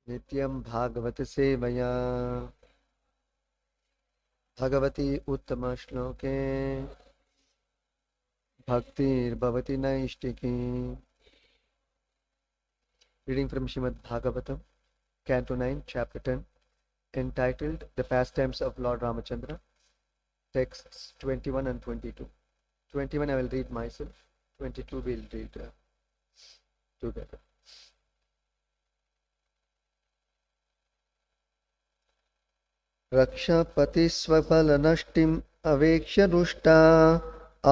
नित्यं भागवत सेवया भगवती उत्तम श्लोके भक्तिर्भवति नैष्टिकी. Reading from Srimad Bhagavatam, Canto 9, Chapter 10, entitled The Pastimes of Lord Ramachandra, texts 21 and 22. 21 I will read myself, 22 we will read together. रक्षपति स्वफलनष्टिम् अवेक्ष्य रुष्टा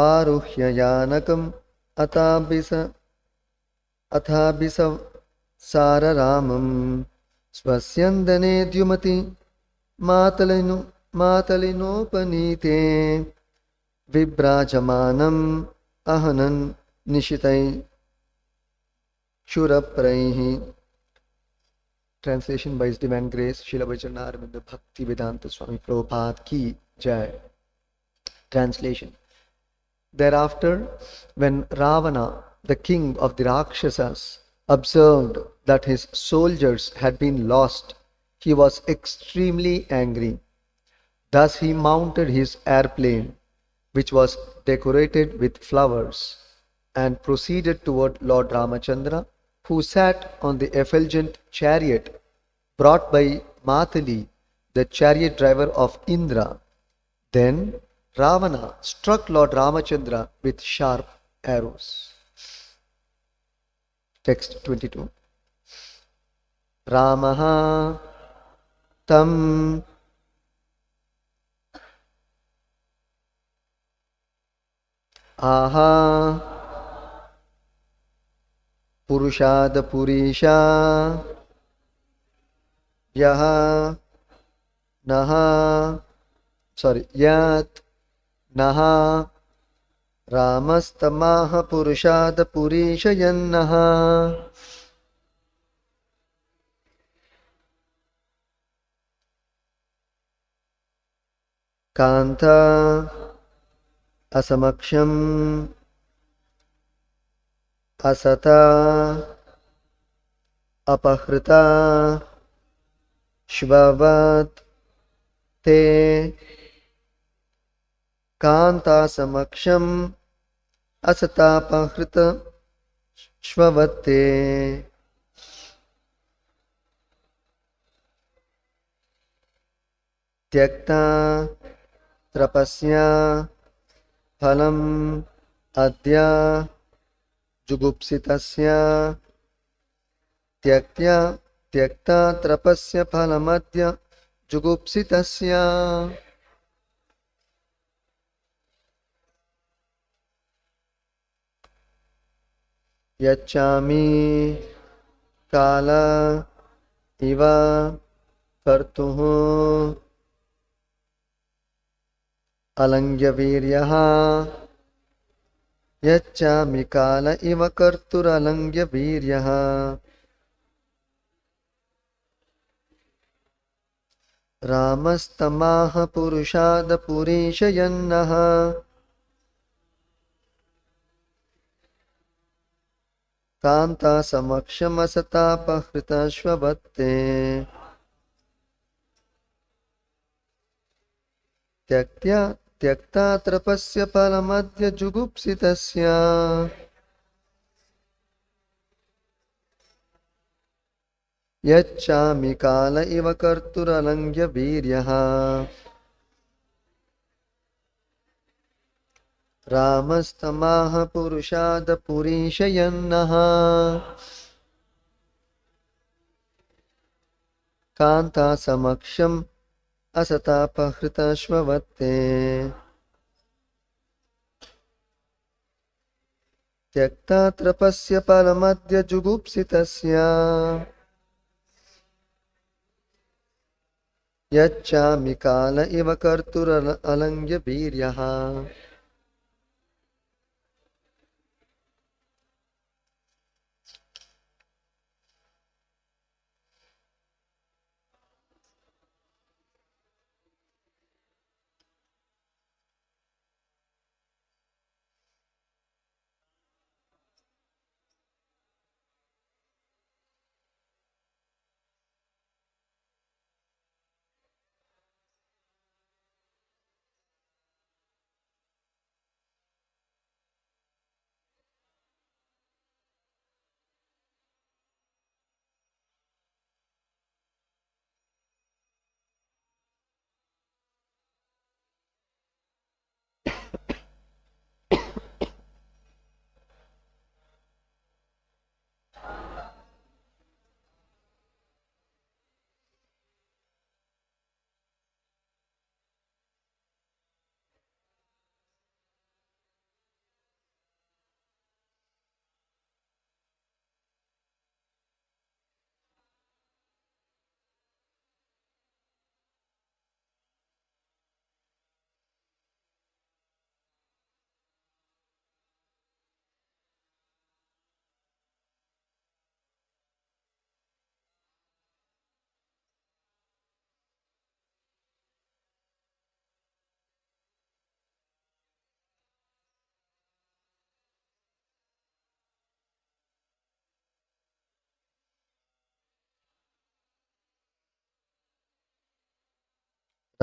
आरुह्य यानकम् अथाभिस साररामम् स्वस्यन्दने द्युमति मातलिनोपनीते विभ्राजमानम् अहनन् निशितै शूरप्रैः. Translation by His Divine Grace, Srila Vajranaravinda Bhakti Vedanta Swami Prabhupada Ki Jai. Translation. Thereafter, when Ravana, the king of the Rakshasas, observed that his soldiers had been lost, he was extremely angry. Thus he mounted his airplane, which was decorated with flowers, and proceeded toward Lord Ramachandra, who sat on the effulgent chariot brought by Matali, the chariot driver of Indra. Then Ravana struck Lord Ramachandra with sharp arrows. Text 22. Ramaha tam aha Purushad Purisha Yaha Naha Yat Naha Ramastamaha Purushad Purisha Yannaha. Kanta Asamaksham Asata Apahrita Shvavat Te Kanta Samaksham Asata Apahrita Shvavat Te. Tyakta Trapasya Phalam Adya Jugupsitasya Tyakta Trapasya Phalamadya Jugupsitasya. Yachami Kala Iva Kartuhu Alangya Viryaha. Yachami Kala Iva Karturalangya Viryaha. Ramastamaha Purushada Purishayannaha. Kanta Samakshama Pahrita Shvabatte. Tyakta Trapasya Palamadya Jugupsitasya. Yachami Kala Iva Karturalangya Viryaha. Ramastamaha Purushada Purishayannaha. Kanta Samaksham Asata Pahrita Shvavatte. Tyakta Trapasya Palamadya Jugupsitasya. Yachami Kala Iva Karturalangya Viryaha.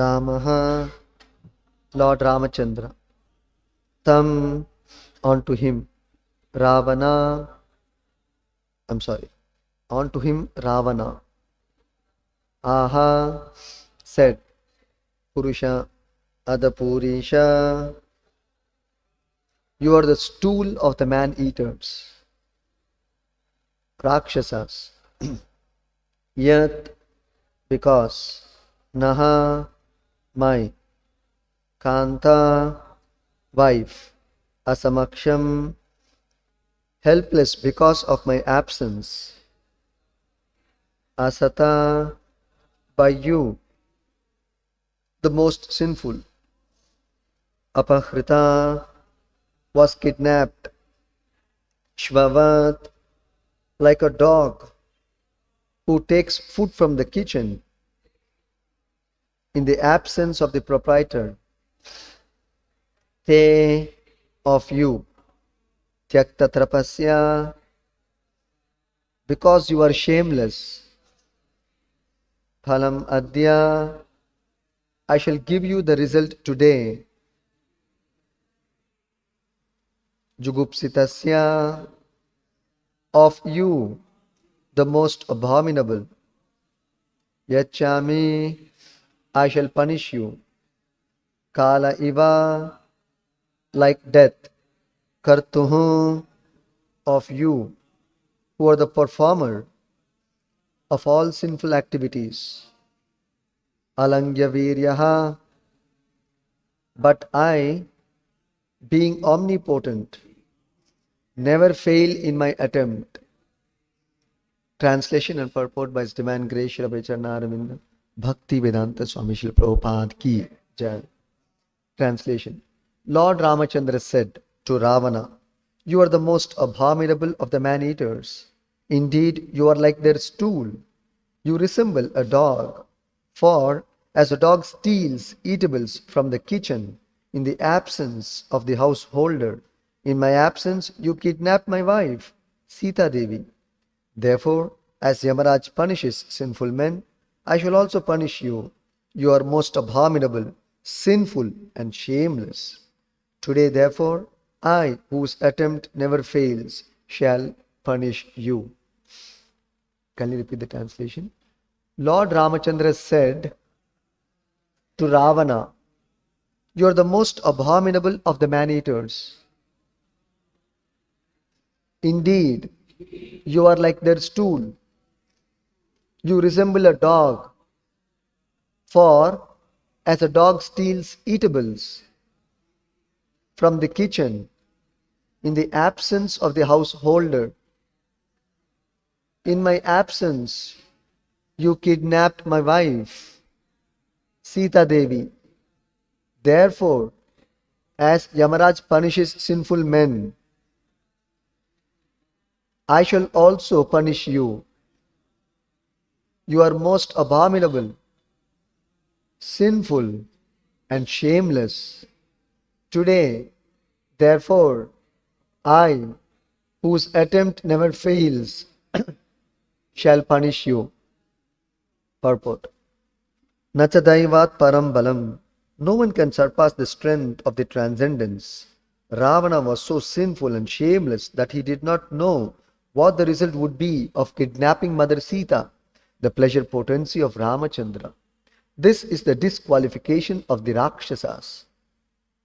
Ramaha, Lord Ramachandra. Tam, onto him. Ravana, onto him Ravana. Aha, said. Purusha, Adapurisha, you are the stool of the man-eaters. Rakshasas. Yat, because. Naha, my. Kanta, wife. Asamaksham, helpless because of my absence. Asata, by you, the most sinful. Apahrita, was kidnapped. Shvavat, like a dog who takes food from the kitchen in the absence of the proprietor. Te, of you. Tyakta trapasya, because you are shameless. Phalam adya, I shall give you the result today. Jugupsitasya, of you, the most abominable. Yachami, I shall punish you. Kala iva, like death. Kartuhu, of you, who are the performer of all sinful activities. Alangya viryaha, but I, being omnipotent, never fail in my attempt. Translation and purport by His Divine Grace Srila Bhakti Arvind Bhakti Vedanta Swami Srila Prabhupada Ki Jai. Translation. Lord Ramachandra said to Ravana, you are the most abominable of the man-eaters. Indeed, you are like their stool. You resemble a dog. For as a dog steals eatables from the kitchen in the absence of the householder, in my absence you kidnap my wife, Sita Devi. Therefore, as Yamaraj punishes sinful men, I shall also punish you. You are most abominable, sinful and shameless. Today, therefore, I, whose attempt never fails, shall punish you. Can you repeat the translation? Lord Ramachandra said to Ravana, you are the most abominable of the man-eaters. Indeed, you are like their stool. You resemble a dog. For as a dog steals eatables from the kitchen in the absence of the householder, in my absence you kidnapped my wife, Sita Devi. Therefore, as Yamaraj punishes sinful men, I shall also punish you. You are most abominable, sinful and shameless. Today, therefore, I, whose attempt never fails, shall punish you. Purport. Nachadaivat param balam. No one can surpass the strength of the transcendence. Ravana was so sinful and shameless that he did not know what the result would be of kidnapping Mother Sita, the pleasure potency of Ramachandra. This is the disqualification of the Rakshasas.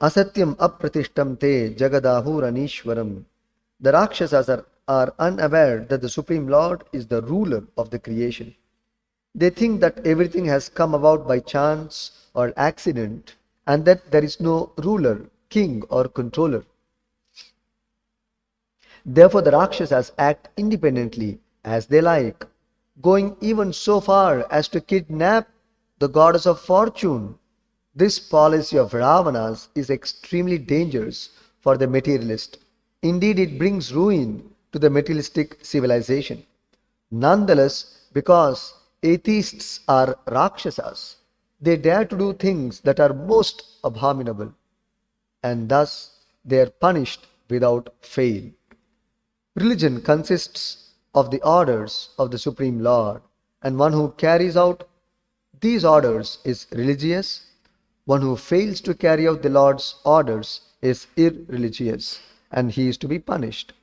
Asatyam apratishtam te jagadahuranishwaram. The Rakshasas are unaware that the Supreme Lord is the ruler of the creation. They think that everything has come about by chance or accident and that there is no ruler, king or controller. Therefore, the Rakshasas act independently as they like, going even so far as to kidnap the goddess of fortune. This policy of Ravana's is extremely dangerous for the materialist. Indeed, it brings ruin to the materialistic civilization. Nonetheless, because atheists are Rakshasas, they dare to do things that are most abominable, and thus they are punished without fail. Religion consists of the orders of the Supreme Lord, and one who carries out these orders is religious. One who fails to carry out the Lord's orders is irreligious, and he is to be punished.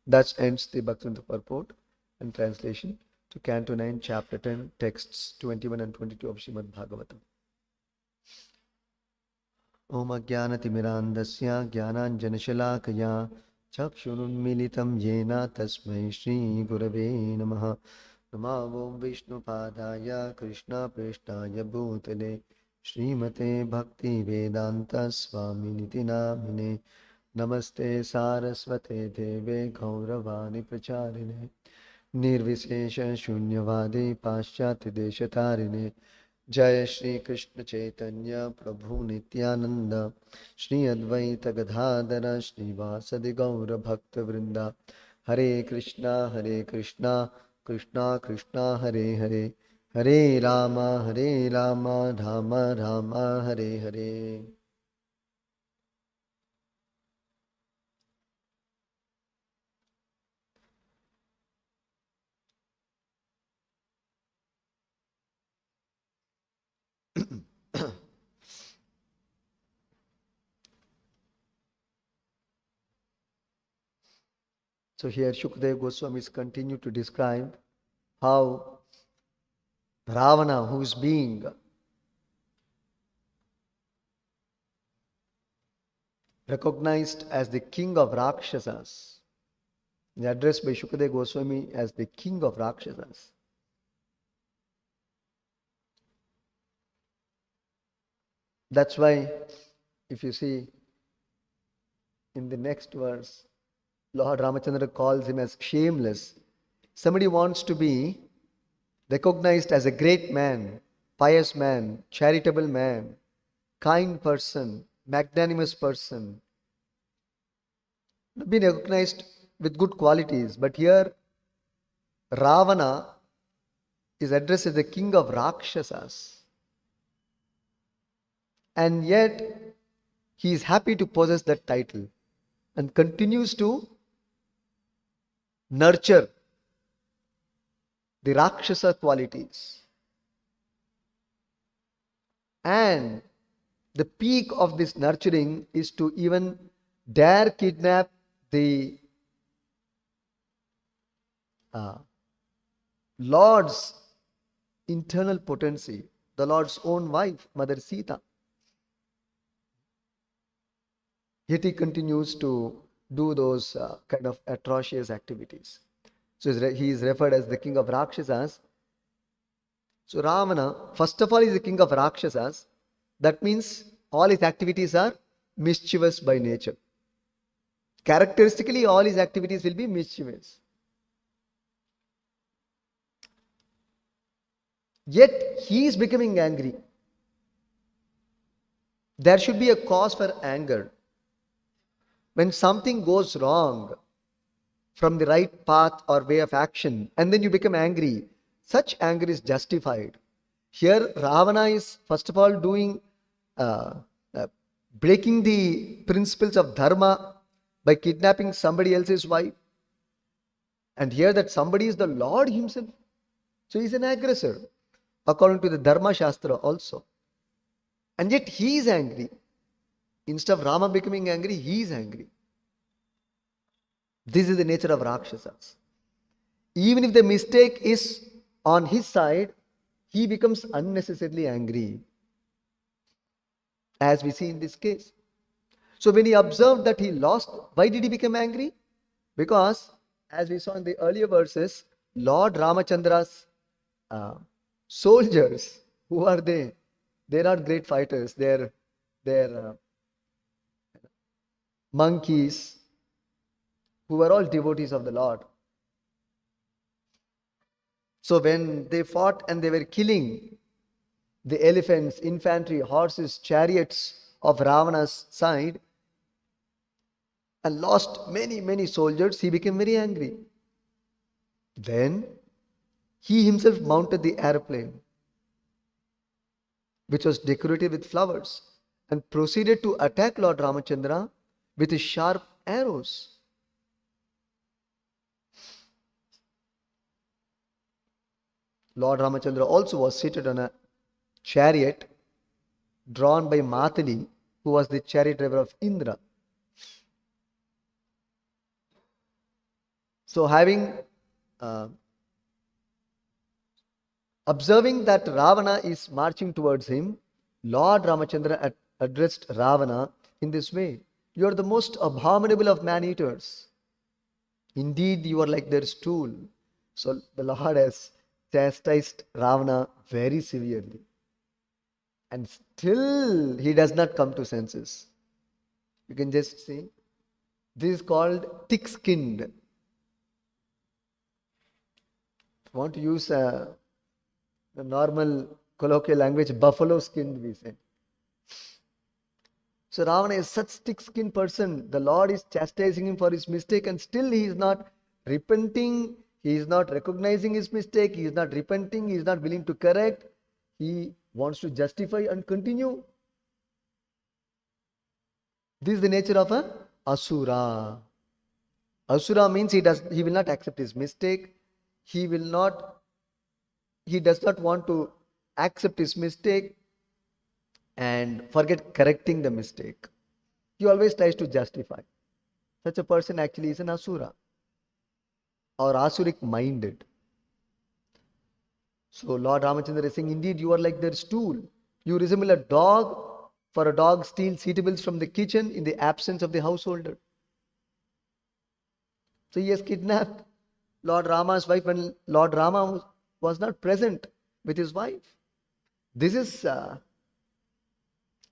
Thus ends the Bhaktivinoda Purport and translation to Canto 9, Chapter 10, texts 21 and 22 of Srimad Bhagavatam. Om Ajnanatimirandasya Jnananjanashalakaya Chakshurunmilitam Yena Tasmai Shri Gurave Namaha. Namo Vishnupadaya Krishna Preshtaya Bhutale Srimate Bhakti Vedanta Swaminiti Namine. Namaste Saraswate Deve Gauravani Pracharine Nirvishesha Shunyavadi Paschati Deshatarine. Jaya Shri Krishna Chaitanya Prabhu Nityananda Shri Advaita Gadadhara Shri Vasadi Gaura Bhakta Vrinda. Hare Krishna Krishna Krishna Hare Hare, Hare Rama Rama Rama Hare Hare. So here Shukadeva Goswami is continuing to describe how Ravana, who is being recognized as the king of Rakshasas, addressed by Shukadeva Goswami as the king of Rakshasas. That's why, if you see in the next verse, Lord Ramachandra calls him as shameless. Somebody wants to be recognized as a great man, pious man, charitable man, kind person, magnanimous person, be recognized with good qualities. But here, Ravana is addressed as the king of Rakshasas. And yet, he is happy to possess that title and continues to nurture the Rakshasa qualities. And the peak of this nurturing is to even dare kidnap the Lord's internal potency, the Lord's own wife, Mother Sita. Yet he continues to do those kind of atrocious activities. So he is referred as the king of Rakshasas. So Ravana, first of all, is the king of Rakshasas. That means all his activities are mischievous by nature. Characteristically, all his activities will be mischievous. Yet he is becoming angry. There should be a cause for anger. When something goes wrong from the right path or way of action, and then you become angry, such anger is justified. Here, Ravana is first of all doing breaking the principles of dharma by kidnapping somebody else's wife. And here that somebody is the Lord himself. So he is an aggressor, according to the Dharma Shastra also. And yet he is angry. Instead of Rama becoming angry, he is angry. This is the nature of Rakshasas. Even if the mistake is on his side, he becomes unnecessarily angry, as we see in this case. So when he observed that he lost, why did he become angry? Because, as we saw in the earlier verses, Lord Ramachandra's soldiers, who are they? They are not great fighters. They're monkeys who were all devotees of the Lord. So when they fought and they were killing the elephants, infantry, horses, chariots of Ravana's side, and lost many soldiers, he became very angry. Then he himself mounted the airplane, which was decorated with flowers, and proceeded to attack Lord Ramachandra with his sharp arrows. Lord Ramachandra also was seated on a chariot drawn by Matali, who was the chariot driver of Indra. So having observing that Ravana is marching towards him, Lord Ramachandra addressed Ravana in this way: "You are the most abominable of man-eaters. Indeed, you are like their stool." So the Lord has chastised Ravana very severely. And still he does not come to senses. You can just see. This is called thick-skinned. I want to use the normal colloquial language, buffalo-skinned, we say. So Ravana is such thick-skinned person. The Lord is chastising him for his mistake, and still he is not repenting. He is not recognizing his mistake. He is not repenting. He is not willing to correct. He wants to justify and continue. This is the nature of a asura. Asura means he will not accept his mistake. He does not want to accept his mistake and forget correcting the mistake. He always tries to justify. Such a person actually is an asura or asuric minded. So Lord Ramachandra is saying, indeed you are like their stool. You resemble a dog, for a dog steals eatables from the kitchen in the absence of the householder. So he has kidnapped Lord Rama's wife when Lord Rama was not present with his wife. This is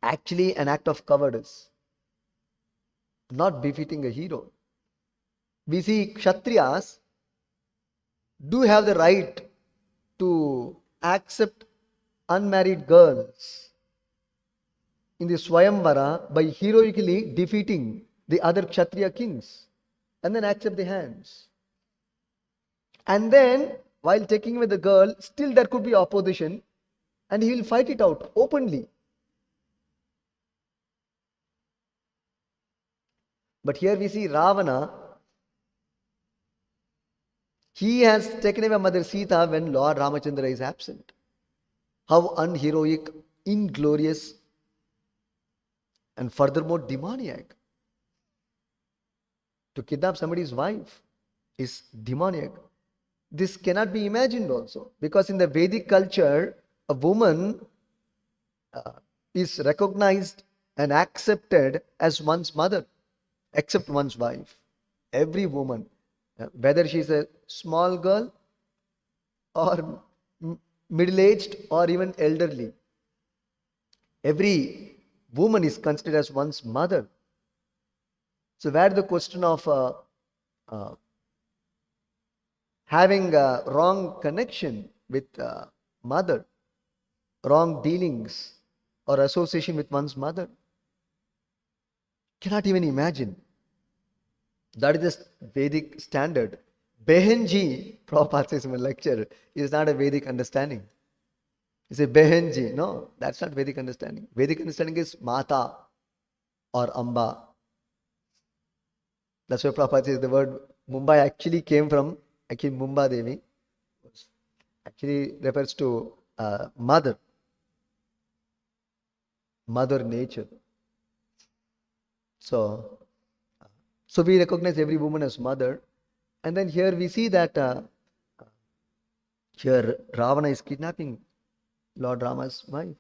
actually an act of cowardice, not befitting a hero. We see Kshatriyas do have the right to accept unmarried girls in the Swayamvara by heroically defeating the other Kshatriya kings and then accept the hands. And then, while taking away the girl, still there could be opposition and he will fight it out openly. But here we see Ravana. He has taken away Mother Sita when Lord Ramachandra is absent. How unheroic, inglorious, and furthermore demoniac. To kidnap somebody's wife is demoniac. This cannot be imagined also, because in the Vedic culture, a woman is recognized and accepted as one's mother, except one's wife. Every woman, whether she is a small girl or middle-aged or even elderly, every woman is considered as one's mother. So where the question of having a wrong connection with mother, wrong dealings or association with one's mother, cannot even imagine. That is the Vedic standard. Behenji, Prabhupada says in a lecture, is not a Vedic understanding. He says Behenji. No, that's not Vedic understanding. Vedic understanding is Mata or Amba. That's why Prabhupada says the word Mumbai actually came from Mumba Devi. Actually refers to mother. Mother nature. So we recognize every woman as mother. And then here we see that here Ravana is kidnapping Lord Rama's wife,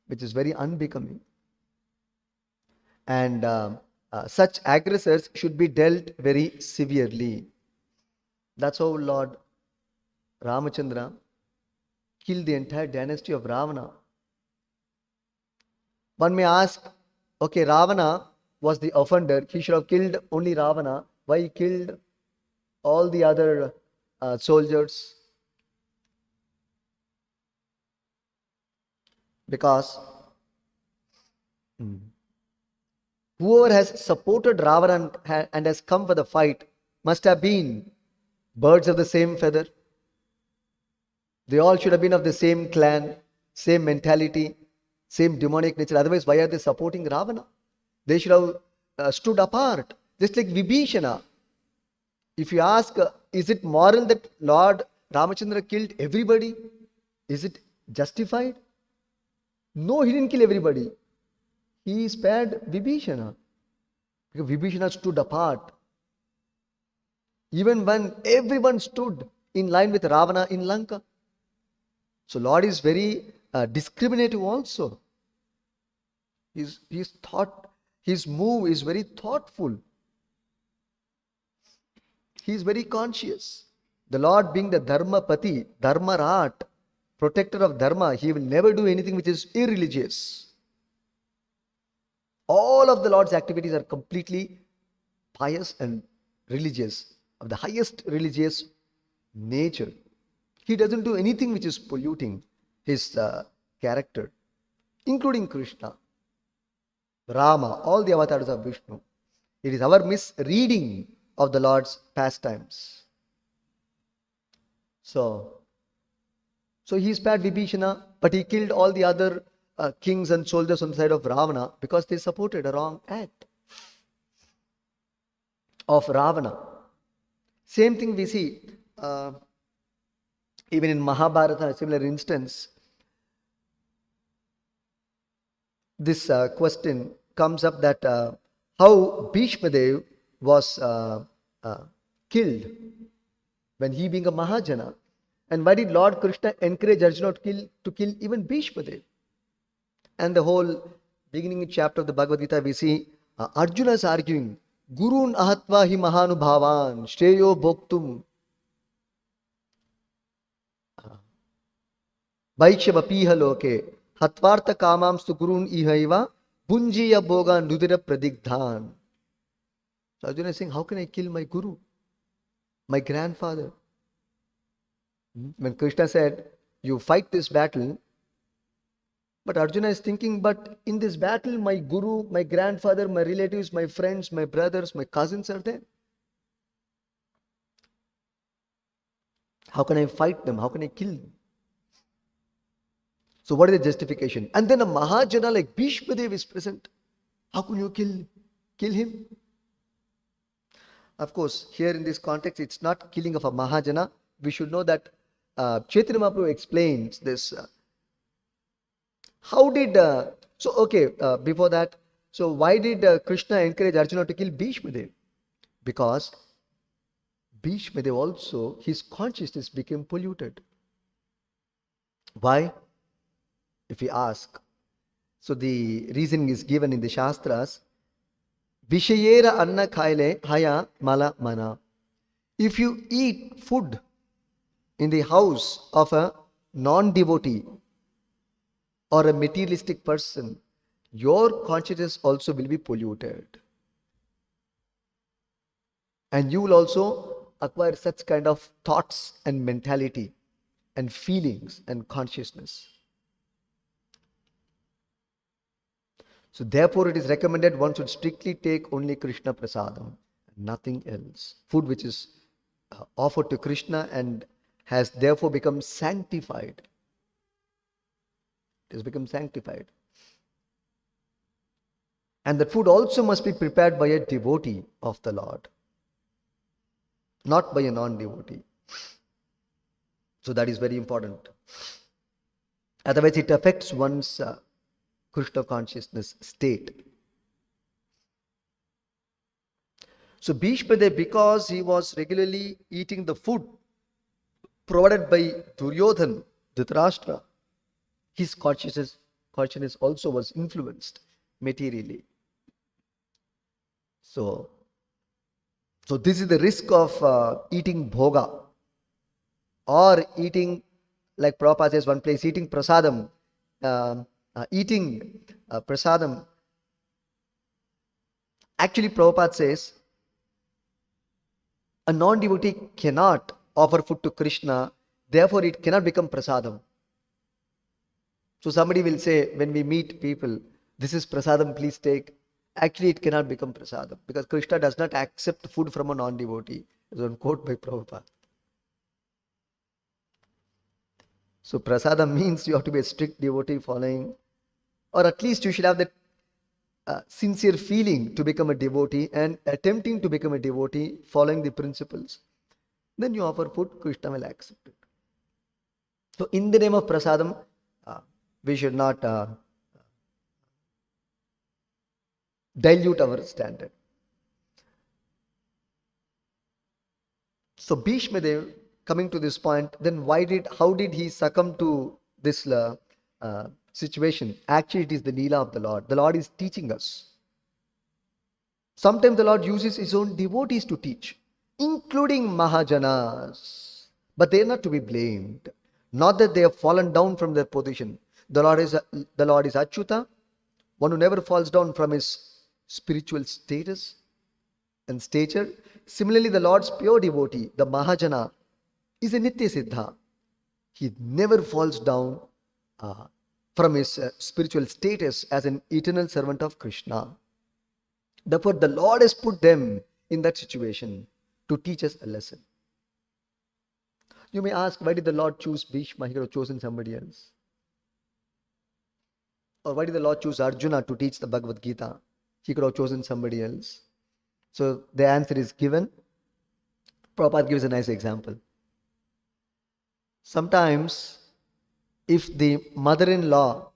which is very unbecoming. And such aggressors should be dealt very severely. That's how Lord Ramachandra killed the entire dynasty of Ravana. One may ask, okay, Ravana was the offender. He should have killed only Ravana. Why he killed all the other soldiers? Because whoever has supported Ravana and has come for the fight must have been birds of the same feather. They all should have been of the same clan, same mentality, same demonic nature. Otherwise, why are they supporting Ravana? They should have stood apart, just like Vibhishana. If you ask, is it moral that Lord Ramachandra killed everybody? Is it justified? No, he didn't kill everybody. He spared Vibhishana. Because Vibhishana stood apart. Even when everyone stood in line with Ravana in Lanka. So Lord is very discriminative also. His move is very thoughtful. He is very conscious. The Lord being the Dharma Pati, Dharma Rat, protector of Dharma, he will never do anything which is irreligious. All of the Lord's activities are completely pious and religious, of the highest religious nature. He doesn't do anything which is polluting his character, including Krishna, Rama, all the avatars of Vishnu. It is our misreading of the Lord's pastimes. So he spared Vibhishana, but he killed all the other kings and soldiers on the side of Ravana because they supported a wrong act of Ravana. Same thing we see even in Mahabharata, a similar instance. This question comes up that how Bhishmadev was killed when he being a Mahajana. And why did Lord Krishna encourage Arjuna to kill even Bhishmadev? And the whole beginning chapter of the Bhagavad Gita, we see Arjuna is arguing, Gurun ahatva hi mahanubhavan, shreyo bhoktum, Vaishavapiha loke, hatvartha kamamstu gurun ihaiva, bunjiya bhoga nudira pradigdhan. So Arjuna is saying, how can I kill my guru, my grandfather? When Krishna said, you fight this battle, but Arjuna is thinking, but in this battle, my guru, my grandfather, my relatives, my friends, my brothers, my cousins are there. How can I fight them? How can I kill them? So what is the justification? And then a Mahajana like Bhishmadev is present. How can you kill him? Of course, here in this context, it's not killing of a Mahajana. We should know that Chaitanya Mahaprabhu explains this. How did, before that, so why did Krishna encourage Arjuna to kill Bhishmadev? Because Bhishmadev also, his consciousness became polluted. Why? If we ask. So the reasoning is given in the Shastras. Vishayera anna khaile haya mala mana. If you eat food in the house of a non-devotee or a materialistic person, your consciousness also will be polluted. And you will also acquire such kind of thoughts and mentality and feelings and consciousness. So therefore it is recommended one should strictly take only Krishna prasadam, nothing else. Food which is offered to Krishna and has therefore become sanctified. It has become sanctified. And that food also must be prepared by a devotee of the Lord, not by a non-devotee. So that is very important. Otherwise it affects one's Krishna consciousness state. So Bhishmadev, because he was regularly eating the food provided by Duryodhan, Dhritarashtra, his consciousness also was influenced materially. So this is the risk of eating bhoga or eating, like Prabhupada says one place, eating prasadam. Prasadam. Actually, Prabhupada says a non-devotee cannot offer food to Krishna, therefore it cannot become prasadam. So somebody will say, when we meet people, this is prasadam, please take. Actually, it cannot become prasadam because Krishna does not accept food from a non-devotee. As one quote by Prabhupada. So prasadam means you have to be a strict devotee following, or at least you should have that sincere feeling to become a devotee and attempting to become a devotee following the principles. Then you offer food, Krishna will accept it. So in the name of prasadam, we should not dilute our standard. So Bhishma Dev, coming to this point, then how did he succumb to this situation? Actually, it is the Leela of the Lord. The Lord is teaching us. Sometimes the Lord uses His own devotees to teach, including Mahajanas. But they are not to be blamed. Not that they have fallen down from their position. The Lord is Achyuta, one who never falls down from his spiritual status and stature. Similarly, the Lord's pure devotee, the Mahajana, is a Nitya Siddha. He never falls down from his spiritual status as an eternal servant of Krishna. Therefore, the Lord has put them in that situation to teach us a lesson. You may ask, why did the Lord choose Bhishma? He could have chosen somebody else. Or why did the Lord choose Arjuna to teach the Bhagavad Gita? He could have chosen somebody else. So the answer is given. Prabhupada gives a nice example. Sometimes, if the mother-in-law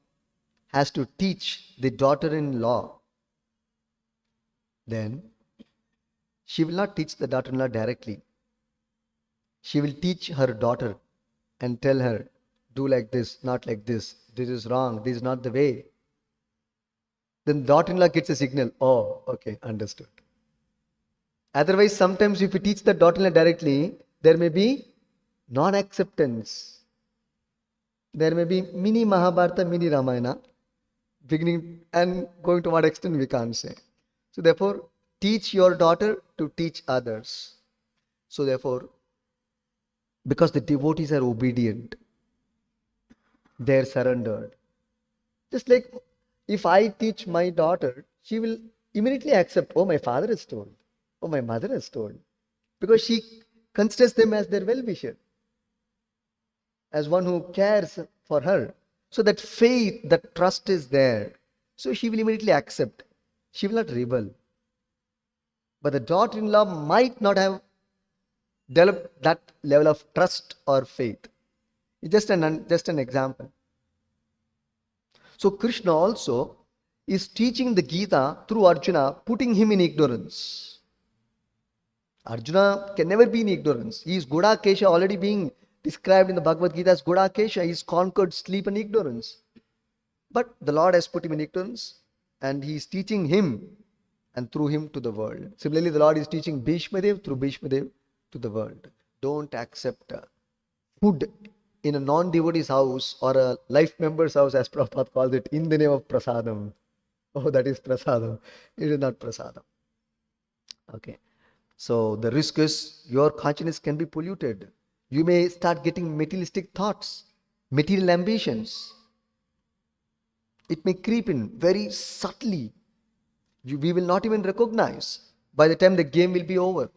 has to teach the daughter-in-law, then she will not teach the daughter-in-law directly. She will teach her daughter and tell her, do like this, not like this. This is wrong. This is not the way. Then daughter-in-law gets a signal. Oh, okay, understood. Otherwise, sometimes if you teach the daughter-in-law directly, there may be non-acceptance. There may be mini Mahabharata, mini Ramayana, beginning and going to what extent we can't say. So therefore, teach your daughter to teach others. So therefore, because the devotees are obedient, they are surrendered. Just like if I teach my daughter, she will immediately accept, oh, my father has told, oh, my mother has told. Because she considers them as their well-wisher, as one who cares for her. So that faith, that trust is there. So she will immediately accept. She will not rebel. But the daughter-in-law might not have developed that level of trust or faith. It's just an example. So Krishna also is teaching the Gita through Arjuna, putting him in ignorance. Arjuna can never be in ignorance. He is Gudakesha, already being described in the Bhagavad Gita as Gudakesha. He is conquered sleep and ignorance. But the Lord has put him in ignorance and he is teaching him and through him to the world. Similarly, the Lord is teaching Bhishma Dev through Bhishma Dev to the world. Don't accept food in a non-devotee's house or a life member's house, as Prabhupada calls it, in the name of prasadam. Oh, that is prasadam. It is not prasadam. Okay. So the risk is your consciousness can be polluted. You may start getting materialistic thoughts, material ambitions. It may creep in very subtly. We will not even recognize by the time the game will be over.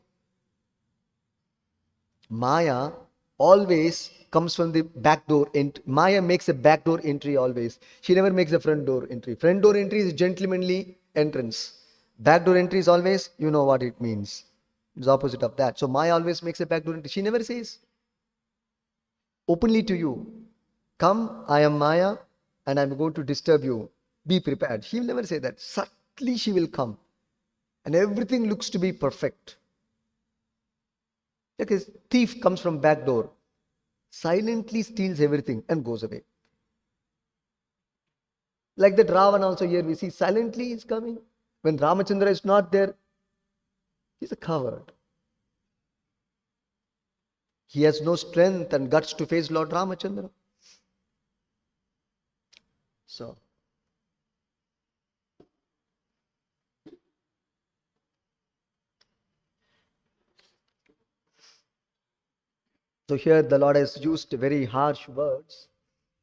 Maya always comes from the back door. Maya makes a back door entry always. She never makes a front door entry. Front door entry is gentlemanly entrance. Back door entry is always, you know what it means. It's opposite of that. So Maya always makes a back door entry. She never says openly to you, come, I am Maya and I'm going to disturb you. Be prepared. She will never say that. Subtly she will come. And everything looks to be perfect. Like a thief comes from back door, silently steals everything and goes away. Like that Ravana also here we see silently is coming. When Ramachandra is not there, he's a coward. He has no strength and guts to face Lord Ramachandra. So here the Lord has used very harsh words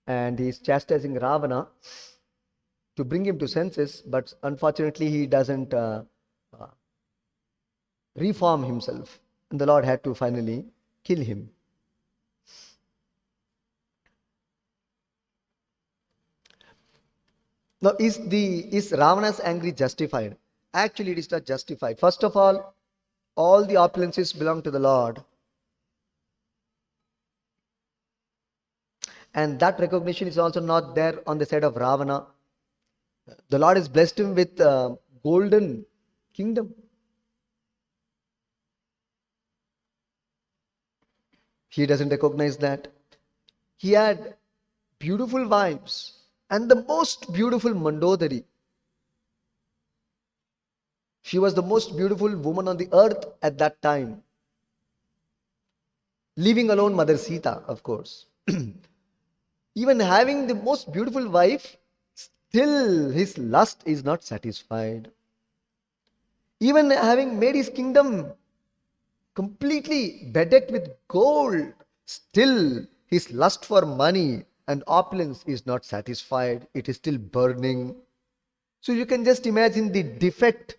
and he is chastising Ravana to bring him to senses, but unfortunately he doesn't reform himself. And the Lord had to finally kill him. Now, is Ravana's anger justified? Actually, it is not justified. First of all the opulences belong to the Lord. And that recognition is also not there on the side of Ravana. The Lord has blessed him with golden kingdom. He doesn't recognize that. He had beautiful wives and the most beautiful Mandodari. She was the most beautiful woman on the earth at that time. Leaving alone Mother Sita, of course. Even having the most beautiful wife, still his lust is not satisfied. Even having made his kingdom completely bedecked with gold, still his lust for money and opulence is not satisfied. It is still burning. So you can just imagine the defect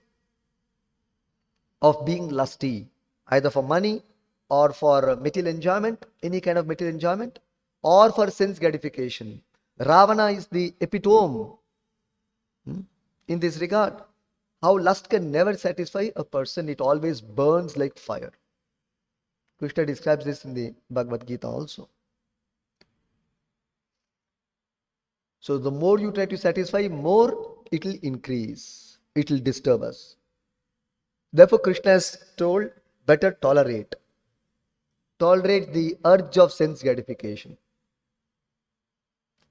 of being lusty, either for money or for material enjoyment, any kind of material enjoyment, or for sense gratification. Ravana is the epitome in this regard. How lust can never satisfy a person, it always burns like fire. Krishna describes this in the Bhagavad Gita also. So the more you try to satisfy, more it will increase. It will disturb us. Therefore, Krishna has told, better tolerate. Tolerate the urge of sense gratification.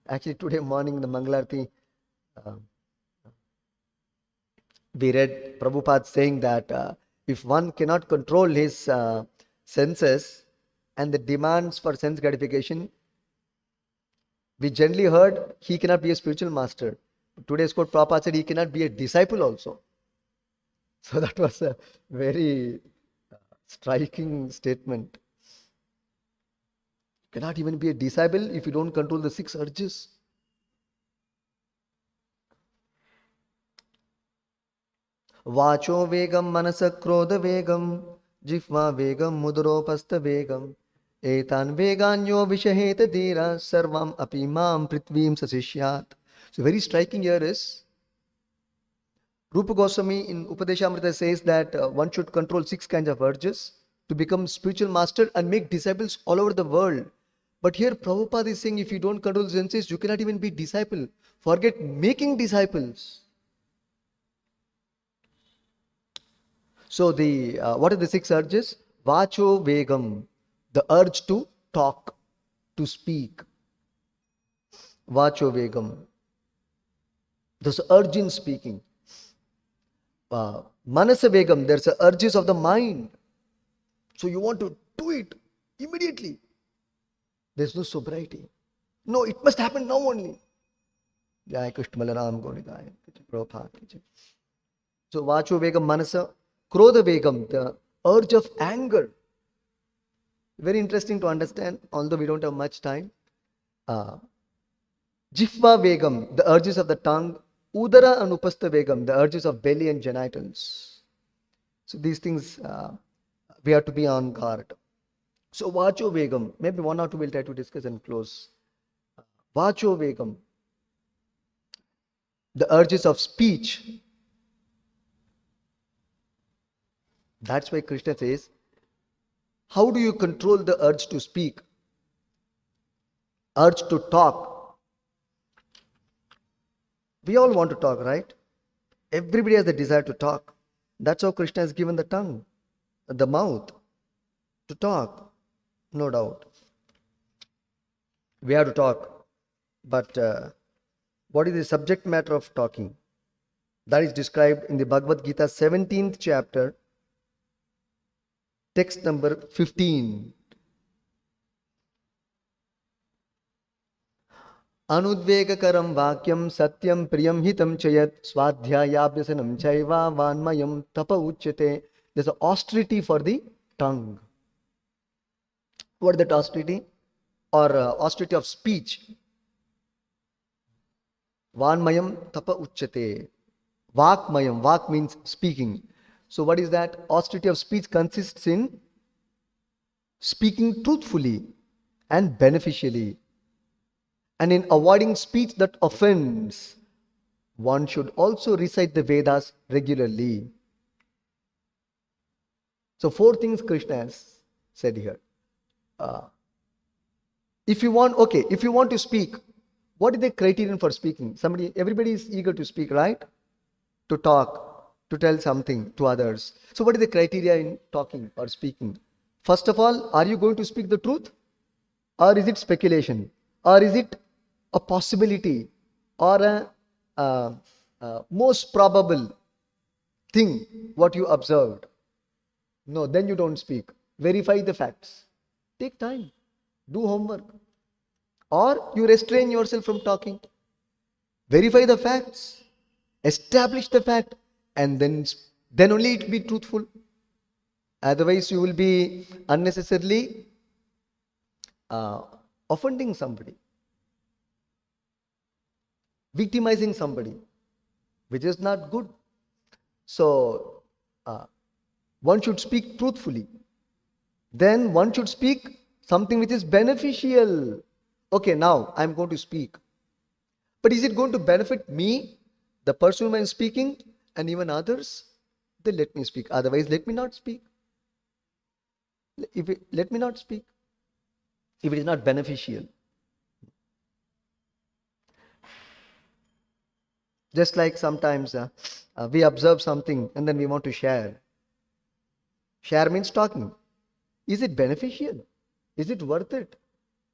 Actually, today morning in the Mangalarti, we read Prabhupada saying that if one cannot control his senses and the demands for sense gratification, we generally heard he cannot be a spiritual master. Today's quote, Prabhupada said he cannot be a disciple also. So that was a very striking statement. You cannot even be a disciple if you don't control the 6 urges. Vacho vegam manasa krodha vegam jihva vegam muduropastha vegam etan veganyo vishaheta dhira sarvam apimam prithvim sasishyat. So very striking here is Rupa Goswami in Upadeshamrita says that one should control 6 kinds of urges to become spiritual master and make disciples all over the world. But here Prabhupada is saying if you don't control the senses, you cannot even be disciple. Forget making disciples. So what are the 6 urges? Vacho vegam, the urge to talk, to speak. Vacho vegam, there's urge in speaking. Manasa vegam, there's urges of the mind. So you want to do it immediately. There's no sobriety. No, it must happen now only. Jai Krishna Balaram Gaurigaya. Prabhupada. So Vacho vegam manasa. Krodha vegam, the urge of anger. Very interesting to understand, although we don't have much time. Jihva vegam, the urges of the tongue. Udara and upastha vegam, the urges of belly and genitals. So these things we have to be on guard. So Vacho vegam, maybe 1 or 2 we'll try to discuss and close. Vacho vegam, the urges of speech. That's why Krishna says, how do you control the urge to speak? Urge to talk. We all want to talk, right? Everybody has the desire to talk. That's how Krishna has given the tongue, the mouth, to talk. No doubt. We have to talk. But what is the subject matter of talking? That is described in the Bhagavad Gita 17th chapter, text number 15. Anudvegakaram vakyam satyam priyam hitam chayat swadhyayabhyasanam chaiva vanmayam tapa uchyate. There's an austerity for the tongue. What is that austerity? Or austerity of speech. Vanmayam tapa uchyate. Vakmayam. Vak means speaking. So what is that? Austerity of speech consists in speaking truthfully and beneficially, and in avoiding speech that offends. One should also recite the Vedas regularly. So 4 things Krishna has said here. If you want to speak, what is the criterion for speaking? Everybody is eager to speak, right? To talk. to tell something to others. So what is the criteria in talking or speaking? First of all, are you going to speak the truth? Or is it speculation? Or is it a possibility? Or a most probable thing what you observed? No, then you don't speak. Verify the facts. Take time. Do homework. Or you restrain yourself from talking. Verify the facts. Establish the fact. And then only it will be truthful. Otherwise, you will be unnecessarily offending somebody, victimizing somebody, which is not good. So, one should speak truthfully. Then one should speak something which is beneficial. Okay, now I'm going to speak. But is it going to benefit me, the person whom I'm speaking, and even others? Then let me speak. Otherwise, let me not speak. Let me not speak if it is not beneficial. Just like sometimes we observe something and then we want to share. Share means talking. Is it beneficial? Is it worth it?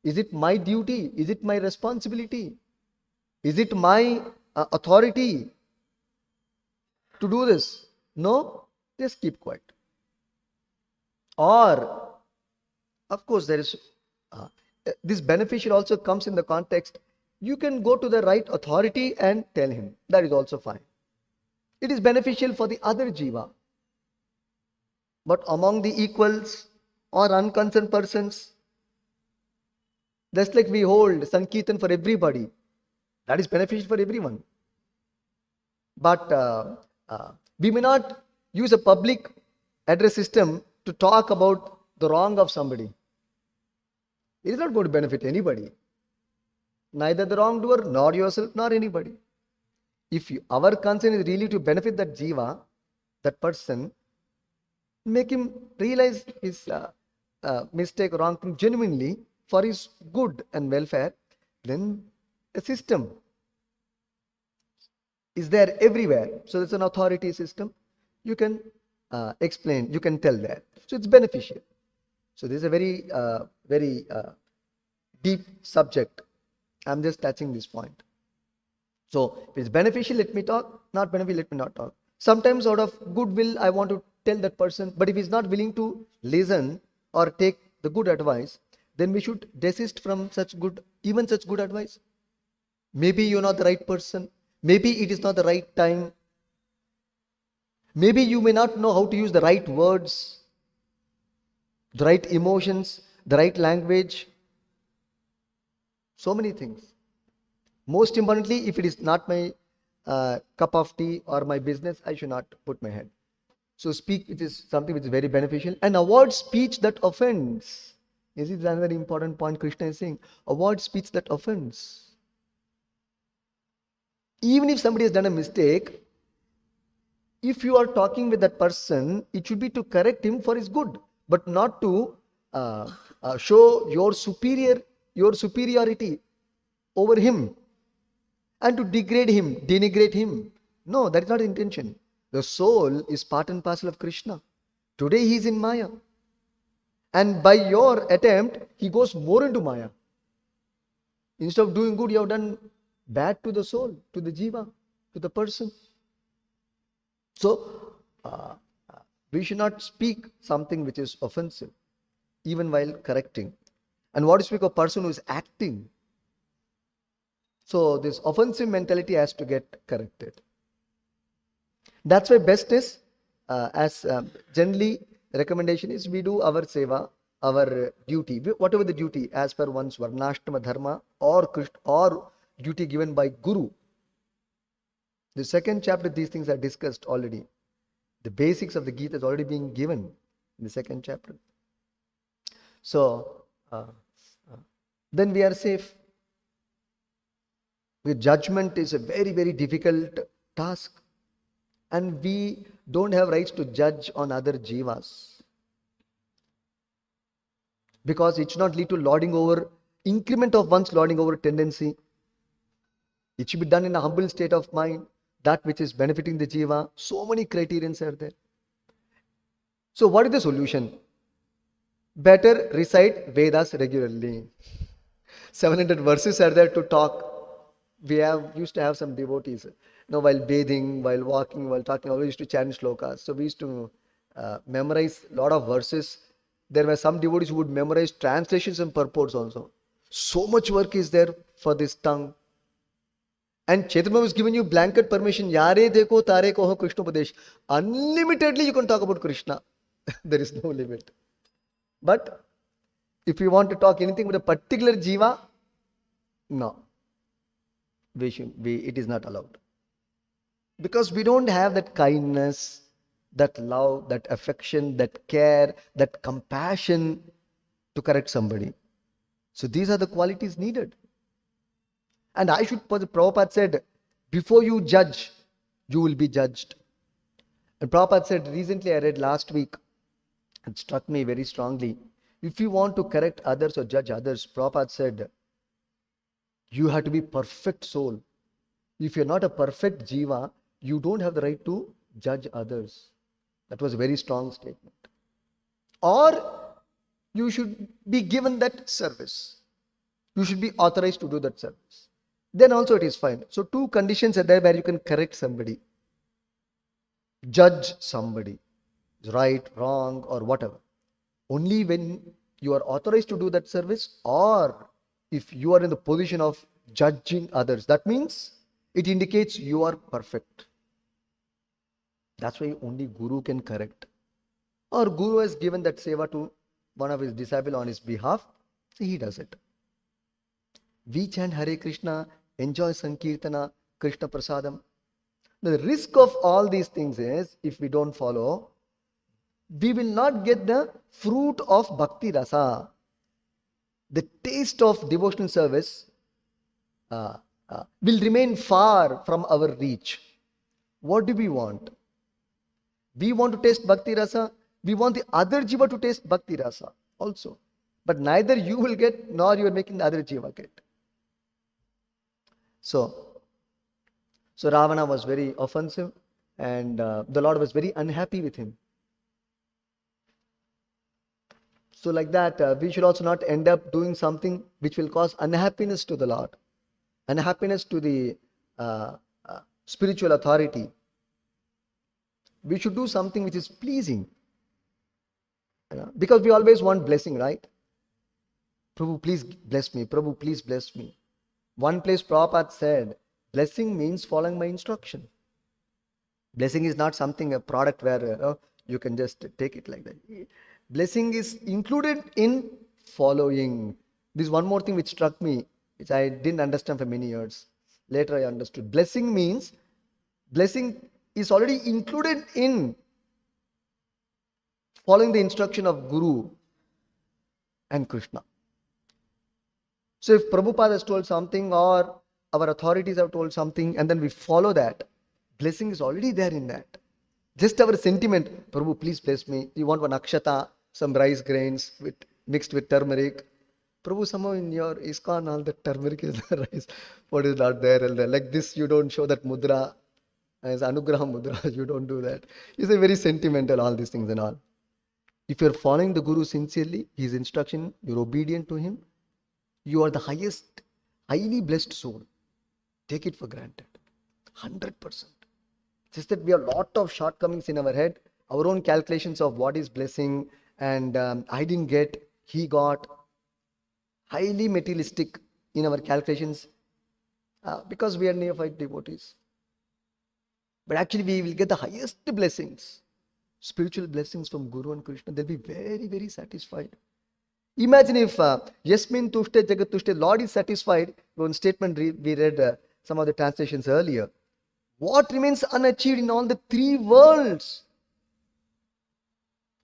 Is it my duty? Is it my responsibility? Is it my authority to do this? No, just keep quiet. Or, of course, there is this beneficial also comes in the context. You can go to the right authority and tell him. That is also fine. It is beneficial for the other jiva. But among the equals or unconcerned persons, just like we hold Sankirtan for everybody, that is beneficial for everyone. But we may not use a public address system to talk about the wrong of somebody. It is not going to benefit anybody. Neither the wrongdoer, nor yourself, nor anybody. If our concern is really to benefit that jiva, that person, make him realize his mistake, wrong thing genuinely for his good and welfare, then a system is there everywhere. So it's an authority system. You can explain, you can tell that. So it's beneficial. So this is a very deep subject. I'm just touching this point. So if it's beneficial, let me talk. Not beneficial, let me not talk. Sometimes out of goodwill, I want to tell that person, but if he's not willing to listen or take the good advice, then we should desist from such good advice. Maybe you're not the right person. Maybe it is not the right time. Maybe you may not know how to use the right words, the right emotions, the right language. So many things. Most importantly, if it is not my cup of tea or my business, I should not put my head. So speak, which is something which is very beneficial, and avoid speech that offends. This is another important point Krishna is saying. Avoid speech that offends. Even if somebody has done a mistake, if you are talking with that person, it should be to correct him for his good, but not to show your superiority over him and to degrade him, denigrate him. No, that is not the intention. The soul is part and parcel of Krishna. Today he is in Maya. And by your attempt, he goes more into Maya. Instead of doing good, you have done bad to the soul, to the jiva, to the person. So, we should not speak something which is offensive, even while correcting. And what do you speak of a person who is acting? So, this offensive mentality has to get corrected. That's why best is, generally recommendation is, we do our seva, our duty, whatever the duty as per one's varnashrama dharma or duty given by Guru. The second chapter, these things are discussed already. The basics of the Gita is already being given in the second chapter. So, then we are safe. The judgment is a very, very difficult task. And we don't have rights to judge on other jivas. Because it should not lead to lording over, increment of one's lording over tendency. It should be done in a humble state of mind. that which is benefiting the jiva. So many criterions are there. So what is the solution? Better recite Vedas regularly. 700 verses are there to talk. We used to have some devotees, while bathing, while walking, while talking, always used to chant shlokas. So we used to memorize a lot of verses. There were some devotees who would memorize translations and purports also. So much work is there for this tongue. And Chaitanya was giving you blanket permission. Yare deko tare koho Krishna Upadesh. Unlimitedly you can talk about Krishna. There is no limit. But if you want to talk anything with a particular jiva, no. It is not allowed. Because we don't have that kindness, that love, that affection, that care, that compassion to correct somebody. So these are the qualities needed. And Prabhupada said, before you judge, you will be judged. And Prabhupada said, recently I read last week, it struck me very strongly. If you want to correct others or judge others, Prabhupada said, you have to be perfect soul. If you're not a perfect jiva, you don't have the right to judge others. That was a very strong statement. Or you should be given that service. You should be authorized to do that service. Then also it is fine. So two conditions are there where you can correct somebody. Judge somebody. Right, wrong, or whatever. Only when you are authorized to do that service, or if you are in the position of judging others. That means it indicates you are perfect. That's why only Guru can correct. Or Guru has given that seva to one of his disciples on his behalf, so he does it. We chant Hare Krishna, enjoy Sankirtana, Krishna Prasadam. The risk of all these things is, if we don't follow, we will not get the fruit of Bhakti Rasa. The taste of devotional service will remain far from our reach. What do we want? We want to taste Bhakti Rasa. We want the other jiva to taste Bhakti Rasa also. But neither you will get, nor you are making the other jiva get. So Ravana was very offensive, and the Lord was very unhappy with him. So like that, we should also not end up doing something which will cause unhappiness to the Lord, unhappiness to the spiritual authority. We should do something which is pleasing. Because we always want blessing, right? Prabhu, please bless me. Prabhu, please bless me. One place Prabhupada said, blessing means following my instruction. Blessing is not something, a product where you can just take it like that. Blessing is included in following. This one more thing which struck me, which I didn't understand for many years. Later I understood. Blessing means, blessing is already included in following the instruction of Guru and Krishna. So if Prabhupada has told something, or our authorities have told something, and then we follow that, blessing is already there in that. Just our sentiment, Prabhu, please bless me. You want one akshata, some rice grains mixed with turmeric. Prabhu, somehow in your ISKCON, all the turmeric is the rice. What is not there? And like this, you don't show that mudra. As Anugraha mudra, you don't do that. It's a very sentimental, all these things and all. If you're following the Guru sincerely, his instruction, you're obedient to him, you are the highest, highly blessed soul. Take it for granted. 100%. Just that we have a lot of shortcomings in our head, our own calculations of what is blessing, and I didn't get, he got. Highly materialistic in our calculations because we are neophyte devotees. But actually we will get the highest blessings, spiritual blessings from Guru and Krishna. They'll be very, very satisfied. Imagine if Yasmin Tushte Jagat Tushte, Lord is satisfied. One statement we read some of the translations earlier. What remains unachieved in all the three worlds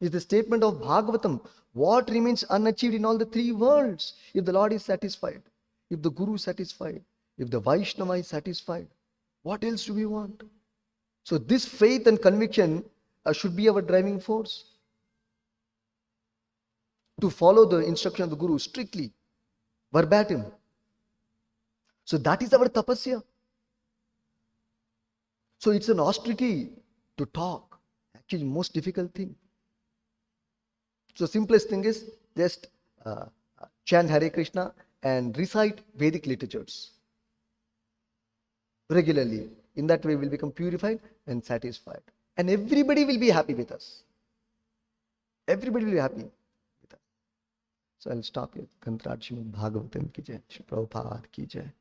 is the statement of Bhagavatam. What remains unachieved in all the three worlds? If the Lord is satisfied, if the Guru is satisfied, if the Vaishnava is satisfied, what else do we want? So this faith and conviction should be our driving force. To follow the instruction of the Guru strictly, verbatim. So that is our tapasya. So it's an austerity to talk. Actually, most difficult thing. So simplest thing is just chant Hare Krishna and recite Vedic literatures regularly. In that way, we'll become purified and satisfied. And everybody will be happy with us. Everybody will be happy with us. So I'll stop here. Kantrad Srimad Bhagavatam ki jai. Shri Prabhupada ki jai.